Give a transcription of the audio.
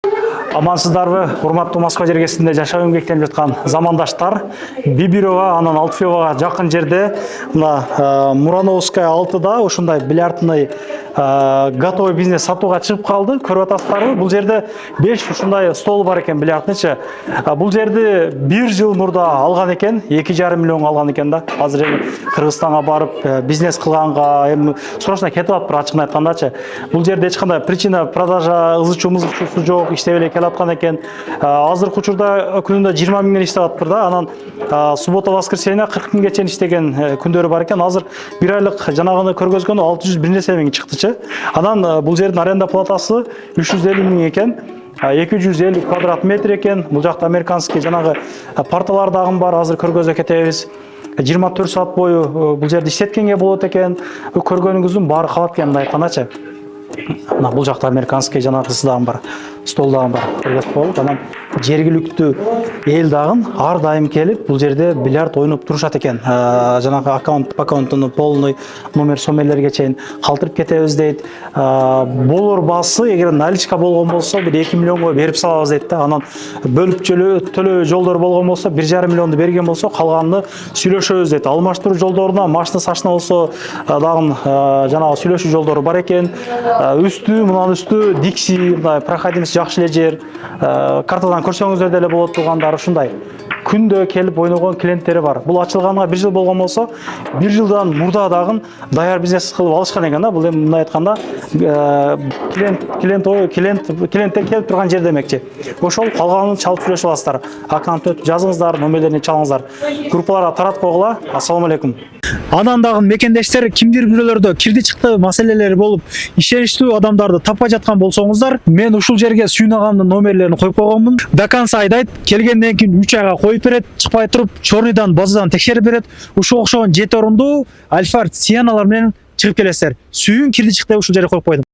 Амансыздарбы, урматтуу Москва жергесинде жашап эмгектенип жаткан замандаштар. Бибирова анан Алтыфьевага жакын жерде мына Мурановская 6да ушундай бильярдный готовый бизнес сатууга чыгып калды. Көрүп атасыздарбы? Бул жерде 5 ушундай стол бар экен, бильярдныйчы. Бул жерди 1 жыл мурда алган экен, 2,5 миллионго алган экен да. Азыр эми Кыргызстанга барып бизнес кылганга эми срочно кетип атыптыр, ачыгын айткандачы. Бул жерде эч кандай причина продажа ызычуу-мызычуусу жок, иштеп эле келе аткан экен. Азыркы учурда күнүндө 20 миңден иштеп атыптыр да. Анан суббота, воскресенье 40 миңге чейин иштеген күндөрү бар экен. Азыр 1 айлык жанагыны көргөзгөн 601 нерсе миң чыктычы. Анан бул жердин аренда платасы 350 миң экен. 250 квадрат метр экен. Бул жакта американский жанагы парталар дагы бар. Азыр көргөзө кетебиз. 24 саат бою бул жерде иштеткенге болот экен. Көргөнүңүздүн баары калат экен мындай айткандачы. Мына бул жакта американский жанагысы дагы бар. Стол дагы бар. Көргөзүп коелук. Анан жергиликтүү эл дагы ар дайым келип бул жерде бильярд ойноп турушат экен. Жанагы аккаунтуну полный номер сомерлерге чейин калтырып кетебиз дейт. Болор баасы эгер наличка болгон болсо 1-2 миллионго берип салабыз дейт да. Анан бөлүп төлөө жолдор болгон болсо 1,5 миллионду берген болсо калганын сүйлөшөбүз дейт. Алмаштыруу жолдоруна, машина сашына болсо дагы жанагы сүйлөшүү жолдору бар экен. Үстү, мындан үстү дикси, мындай проходимость жакшы эле жер. Картадан көрсөңүздөр деле болот тургандар ушундай. Күндө келип ойногон клиенттери бар. Бул ачылганга 1 жыл болгон болсо, 1 жылдан мурда дагы даяр бизнес кылып алышкан экен да. Бул эми мындай айтканда клиенттер келип турган жер демекчи. Ошол калганын чалып сүйлөшүп аласыздар. Аккаунтты өтүп жазыңыздар, номерлерин чалыңыздар. Группаларга таратып койгула. Ассаламу алейкум. Анан дагы мекендештер кимдир бирөөлөрдө кирди чыкты маселелери болуп, ишеништүү адамдарды таппай жаткан болсоңуздар, мен ушул жерге Сүйүн агамдын номерлерин коюп койгонмун. До конца айдайт, келгенден кийин 3 айга коюп берет, чыкпай туруп, чорныйдан базадан текшерип берет. Ушуга окшогон 7 орундуу Альфард Сианалар менен чыгып келесиздер. Сүйүн кирди чыкты ушул жерге коюп койдум.